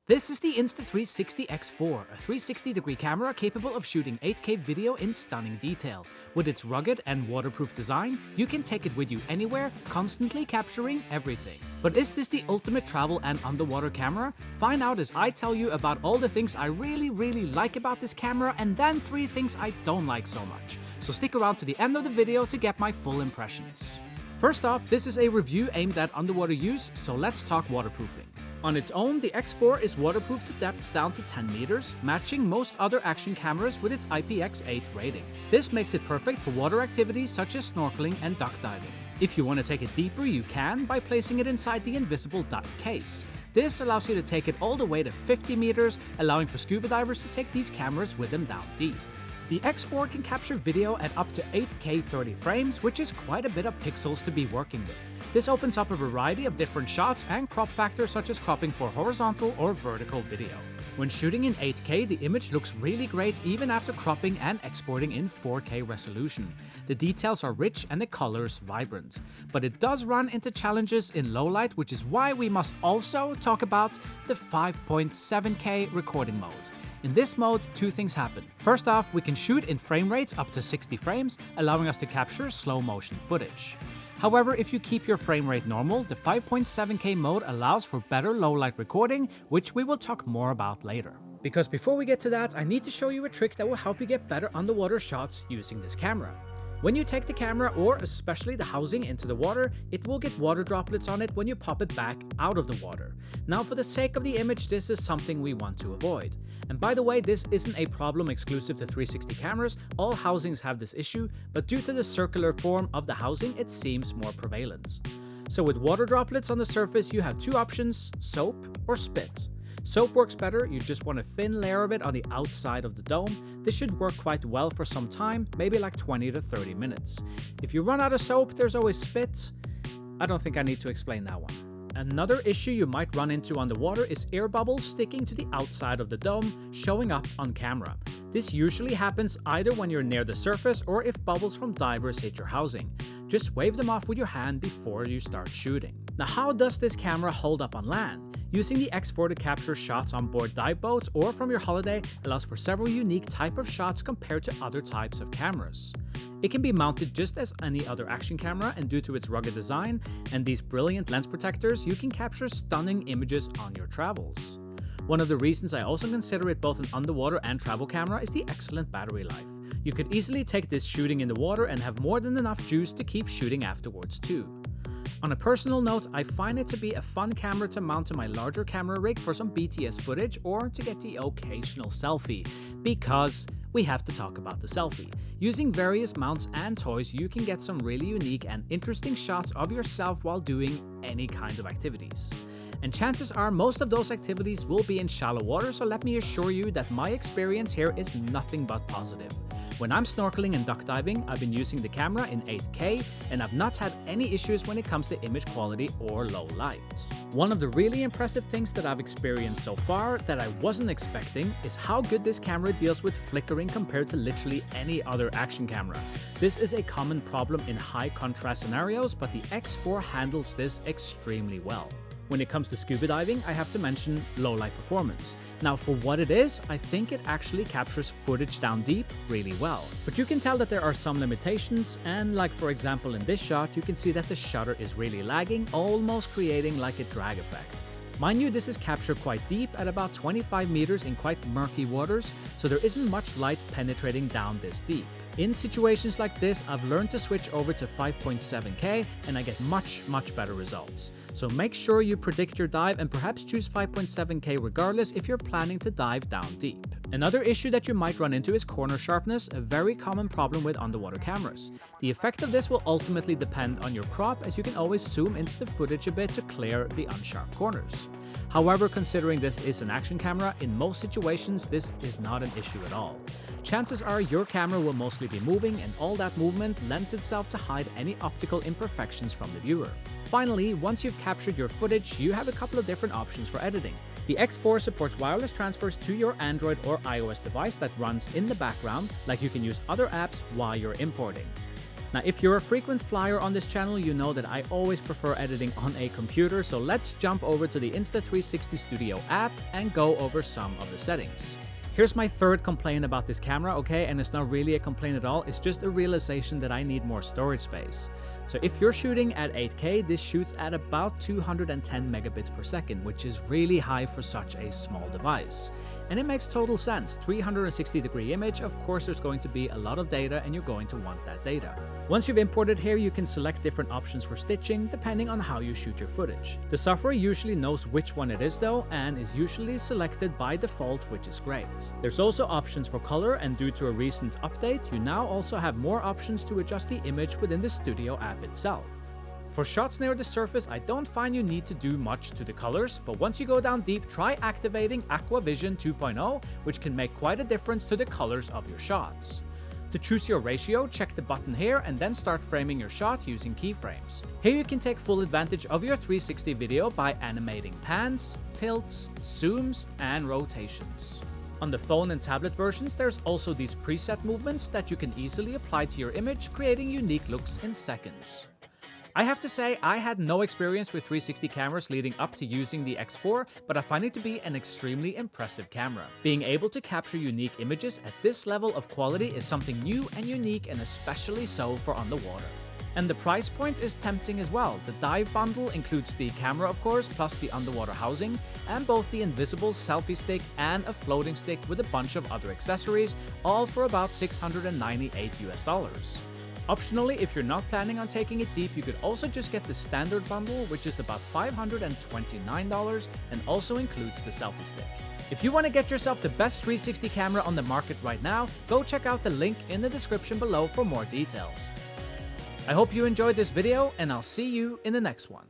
This is the Insta360 X4, a 360-degree camera capable of shooting 8K video in stunning detail. With its rugged and waterproof design, you can take it with you anywhere, constantly capturing everything. But is this the ultimate travel and underwater camera? Find out as I tell you about all the things I really like about this camera, and then 3 things I don't like so much. So stick around to the end of the video to get my full impressions. First off, this is a review aimed at underwater use, so let's talk waterproofing. On its own, the X4 is waterproof to depths down to 10 meters, matching most other action cameras with its IPX8 rating. This makes it perfect for water activities such as snorkeling and duck diving. If you want to take it deeper, you can by placing it inside the invisible dive case. This allows you to take it all the way to 50 meters, allowing for scuba divers to take these cameras with them down deep. The X4 can capture video at up to 8K 30 frames, which is quite a bit of pixels to be working with. This opens up a variety of different shots and crop factors such as cropping for horizontal or vertical video. When shooting in 8K, the image looks really great even after cropping and exporting in 4K resolution. The details are rich and the colors vibrant. But it does run into challenges in low light, which is why we must also talk about the 5.7K recording mode. In this mode, 2 things happen. First off, we can shoot in frame rates up to 60 frames, allowing us to capture slow motion footage. However, if you keep your frame rate normal, the 5.7K mode allows for better low light recording, which we will talk more about later. Because before we get to that, I need to show you a trick that will help you get better underwater shots using this camera. When you take the camera, or especially the housing, into the water, it will get water droplets on it when you pop it back out of the water. Now, for the sake of the image, this is something we want to avoid. And by the way, this isn't a problem exclusive to 360 cameras, all housings have this issue, but due to the circular form of the housing, it seems more prevalent. So with water droplets on the surface, you have 2 options, soap or spit. Soap works better, you just want a thin layer of it on the outside of the dome. This should work quite well for some time, maybe like 20 to 30 minutes. If you run out of soap, there's always spit. I don't think I need to explain that one. Another issue you might run into underwater is air bubbles sticking to the outside of the dome, showing up on camera. This usually happens either when you're near the surface or if bubbles from divers hit your housing. Just wave them off with your hand before you start shooting. Now, how does this camera hold up on land? Using the X4 to capture shots on board dive boats or from your holiday allows for several unique type of shots compared to other types of cameras. It can be mounted just as any other action camera, and due to its rugged design and these brilliant lens protectors, you can capture stunning images on your travels. One of the reasons I also consider it both an underwater and travel camera is the excellent battery life. You could easily take this shooting in the water and have more than enough juice to keep shooting afterwards too. On a personal note, I find it to be a fun camera to mount to my larger camera rig for some BTS footage or to get the occasional selfie, because we have to talk about the selfie. Using various mounts and toys, you can get some really unique and interesting shots of yourself while doing any kind of activities. And chances are most of those activities will be in shallow water, so let me assure you that my experience here is nothing but positive. When I'm snorkeling and duck diving, I've been using the camera in 8K and I've not had any issues when it comes to image quality or low light. One of the really impressive things that I've experienced so far that I wasn't expecting is how good this camera deals with flickering compared to literally any other action camera. This is a common problem in high contrast scenarios, but the X4 handles this extremely well. When it comes to scuba diving, I have to mention low light performance. Now, for what it is, I think it actually captures footage down deep really well. But you can tell that there are some limitations, and like for example in this shot, you can see that the shutter is really lagging, almost creating like a drag effect. Mind you, this is captured quite deep at about 25 meters in quite murky waters, so there isn't much light penetrating down this deep. In situations like this, I've learned to switch over to 5.7K and I get much better results. So make sure you predict your dive and perhaps choose 5.7K regardless if you're planning to dive down deep. Another issue that you might run into is corner sharpness, a very common problem with underwater cameras. The effect of this will ultimately depend on your crop, as you can always zoom into the footage a bit to clear the unsharp corners. However, considering this is an action camera, in most situations this is not an issue at all. Chances are your camera will mostly be moving, and all that movement lends itself to hide any optical imperfections from the viewer. Finally, once you've captured your footage, you have a couple of different options for editing. The X4 supports wireless transfers to your Android or iOS device that runs in the background, like you can use other apps while you're importing. Now, if you're a frequent flyer on this channel, you know that I always prefer editing on a computer, so let's jump over to the Insta360 Studio app and go over some of the settings. Here's my third complaint about this camera, okay, and it's not really a complaint at all, it's just a realization that I need more storage space. So if you're shooting at 8K, this shoots at about 210 megabits per second, which is really high for such a small device. And it makes total sense. 360-degree image, of course there's going to be a lot of data and you're going to want that data. Once you've imported here, you can select different options for stitching depending on how you shoot your footage. The software usually knows which one it is though, and is usually selected by default, which is great. There's also options for color, and due to a recent update, you now also have more options to adjust the image within the Studio app itself. For shots near the surface, I don't find you need to do much to the colors, but once you go down deep, try activating Aqua Vision 2.0, which can make quite a difference to the colors of your shots. To choose your ratio, check the button here and then start framing your shot using keyframes. Here you can take full advantage of your 360 video by animating pans, tilts, zooms, and rotations. On the phone and tablet versions, there's also these preset movements that you can easily apply to your image, creating unique looks in seconds. I have to say, I had no experience with 360 cameras leading up to using the X4, but I find it to be an extremely impressive camera. Being able to capture unique images at this level of quality is something new and unique, and especially so for underwater. And the price point is tempting as well. The dive bundle includes the camera, of course, plus the underwater housing, and both the invisible selfie stick and a floating stick with a bunch of other accessories, all for about $698 US. Optionally, if you're not planning on taking it deep, you could also just get the standard bundle, which is about $529 and also includes the selfie stick. If you want to get yourself the best 360 camera on the market right now, go check out the link in the description below for more details. I hope you enjoyed this video, and I'll see you in the next one.